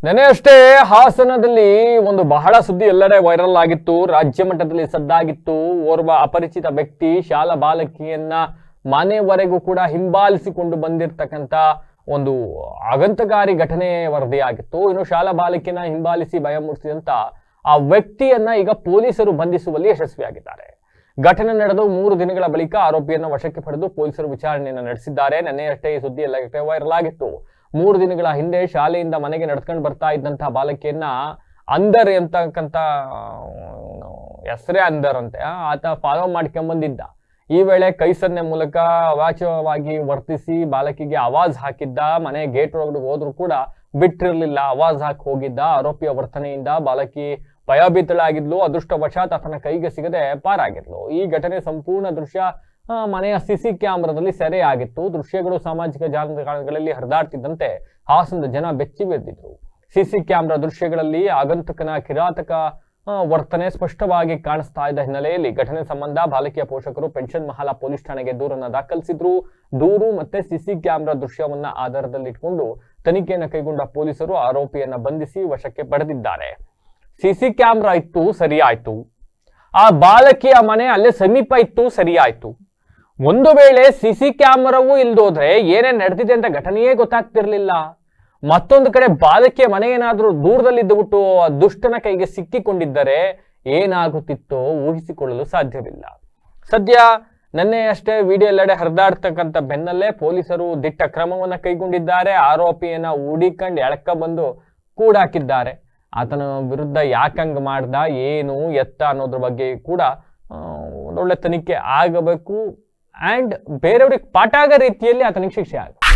ನೆನೆ ಅಷ್ಟೇ ಹಾಸನದಲ್ಲಿ ಒಂದು ಬಹಳ ಸುದ್ದಿ ಎಲ್ಲೆಡೆ ವೈರಲ್ ಆಗಿತ್ತು, ರಾಜ್ಯ ಮಟ್ಟದಲ್ಲಿ ಸದ್ದಾಗಿತ್ತು. ಓರ್ವ ಅಪರಿಚಿತ ವ್ಯಕ್ತಿ ಶಾಲಾ ಬಾಲಕಿಯನ್ನ ಮನೆವರೆಗೂ ಕೂಡ ಹಿಂಬಾಲಿಸಿಕೊಂಡು ಬಂದಿರತಕ್ಕಂತ ಒಂದು ಆಘಾತಕಾರಿ ಘಟನೆ ವರದಿಯಾಗಿತ್ತು. ಇನ್ನು ಶಾಲಾ ಬಾಲಕಿಯನ್ನ ಹಿಂಬಾಲಿಸಿ ಭಯ ಮೂಡಿಸಿದಂತ ಆ ವ್ಯಕ್ತಿಯನ್ನ ಈಗ ಪೊಲೀಸರು ಬಂಧಿಸುವಲ್ಲಿ ಯಶಸ್ವಿಯಾಗಿದ್ದಾರೆ. ಘಟನೆ ನಡೆದು 3 ದಿನಗಳ ಬಳಿಕ ಆರೋಪಿಯನ್ನು ವಶಕ್ಕೆ ಪಡೆದು ಪೊಲೀಸರು ವಿಚಾರಣೆಯನ್ನು ನಡೆಸಿದ್ದಾರೆ. ನೆನ್ನೆಯಷ್ಟೇ ಈ ಸುದ್ದಿ ಎಲ್ಲ ವೈರಲ್ ಆಗಿತ್ತು. 3 ದಿನಗಳ ಹಿಂದೆ ಶಾಲೆಯಿಂದ ಮನೆಗೆ ನಡ್ಕೊಂಡು ಬರ್ತಾ ಇದ್ದಂತಹ ಬಾಲಕಿಯನ್ನ ಅಂದರ್ ಅಂತಕ್ಕಂಥ ಹೆಸರೇ ಅಂದರ್ ಅಂತೆ ಆತ ಫಾಲೋ ಮಾಡ್ಕೊಂಡ್ಬಂದಿದ್ದ. ಈ ವೇಳೆ ಕೈ ಸನ್ನೆ ಮೂಲಕ ಅವಾಚ್ಯವಾಗಿ ವರ್ತಿಸಿ ಬಾಲಕಿಗೆ ಆವಾಜ್ ಹಾಕಿದ್ದ. ಮನೆ ಗೇಟ್ ಒಳಗಡೆ ಹೋದ್ರು ಕೂಡ ಬಿಟ್ಟಿರ್ಲಿಲ್ಲ, ಆವಾಜ್ ಹಾಕಿ ಹೋಗಿದ್ದ. ಆರೋಪಿಯ ವರ್ತನೆಯಿಂದ ಬಾಲಕಿ ಭಯಭೀತಳಾಗಿದ್ಲು. ಅದೃಷ್ಟವಶಾತ್ ಆತನ ಕೈಗೆ ಸಿಗದೆ ಪಾರಾಗಿದ್ಲು. ಈ ಘಟನೆ ಸಂಪೂರ್ಣ ದೃಶ್ಯ ಮನೆಯ ಸಿಸಿ ಕ್ಯಾಮೆರಾದಲ್ಲಿ ಸೆರೆ ಆಗಿತ್ತು. ದೃಶ್ಯಗಳು ಸಾಮಾಜಿಕ ಜಾಲತಾಣಗಳಲ್ಲಿ ಹರಿದಾಡ್ತಿದ್ದಂತೆ ಹಾಸನದ ಜನ ಬೆಚ್ಚಿ ಬಿದ್ದಿದ್ರು. ಸಿಸಿ ಕ್ಯಾಮೆರಾ ದೃಶ್ಯಗಳಲ್ಲಿ ಆಗಂತುಕನ ಕಿರಾತಕ ವರ್ತನೆ ಸ್ಪಷ್ಟವಾಗಿ ಕಾಣಿಸ್ತಾ ಇದ್ದ ಹಿನ್ನೆಲೆಯಲ್ಲಿ ಘಟನೆ ಸಂಬಂಧ ಬಾಲಕಿಯ ಪೋಷಕರು ಪೆನ್ಷನ್ ಮಹಲ ಪೊಲೀಸ್ ಠಾಣೆಗೆ ದೂರನ್ನ ದಾಖಲಿಸಿದ್ರು. ದೂರು ಮತ್ತೆ ಸಿಸಿ ಕ್ಯಾಮೆರಾ ದೃಶ್ಯವನ್ನ ಆಧಾರದಲ್ಲಿಟ್ಟುಕೊಂಡು ತನಿಖೆಯನ್ನು ಕೈಗೊಂಡ ಪೊಲೀಸರು ಆರೋಪಿಯನ್ನ ಬಂಧಿಸಿ ವಶಕ್ಕೆ ಪಡೆದಿದ್ದಾರೆ. ಸಿಸಿ ಕ್ಯಾಮೆರಾ ಇತ್ತು, ಸರಿ ಆಯ್ತು. ಆ ಬಾಲಕಿಯ ಮನೆ ಅಲ್ಲೇ ಸಮೀಪ ಇತ್ತು, ಸರಿ ಆಯ್ತು. ಒಂದು ವೇಳೆ ಸಿಸಿ ಕ್ಯಾಮೆರಾವೂ ಇಲ್ದೋದ್ರೆ ಏನೇನ್ ನಡೆದಿದೆ ಅಂತ ಘಟನೆಯೇ ಗೊತ್ತಾಗ್ತಿರ್ಲಿಲ್ಲ. ಮತ್ತೊಂದು ಕಡೆ ಬಾಲಕಿಯ ಮನೆ ಏನಾದ್ರೂ ದೂರದಲ್ಲಿದ್ದುಬಿಟ್ಟು ಆ ದುಷ್ಟನ ಕೈಗೆ ಸಿಕ್ಕಿಕೊಂಡಿದ್ದರೆ ಏನಾಗುತ್ತಿತ್ತೋ ಊಹಿಸಿಕೊಳ್ಳಲು ಸಾಧ್ಯವಿಲ್ಲ. ಸದ್ಯ ನಿನ್ನೆ ಅಷ್ಟೇ ವಿಡಿಯೋ ಎಲ್ಲೆಡೆ ಹರಿದಾಡ್ತಕ್ಕಂಥ ಬೆನ್ನಲ್ಲೇ ಪೊಲೀಸರು ದಿಟ್ಟ ಕ್ರಮವನ್ನ ಕೈಗೊಂಡಿದ್ದಾರೆ. ಆರೋಪಿಯನ್ನ ಹುಡಿಕೊಂಡು ಎಳಕ ಬಂದು ಕೂಡಾಕಿದ್ದಾರೆ. ಆತನ ವಿರುದ್ಧ ಯಾಕಂಗ್ ಮಾಡ್ದ, ಏನು ಎತ್ತ ಅನ್ನೋದ್ರ ಬಗ್ಗೆ ಕೂಡ ಒಂದೊಳ್ಳೆ ತನಿಖೆ ಆಗಬೇಕು. ಅಂಡ್ ಬೇರೆಯವ್ರಿಗೆ ಪಾಠ ಆಗೋ ರೀತಿಯಲ್ಲಿ ಆತನಿಗೆ ಶಿಕ್ಷೆ ಆಗ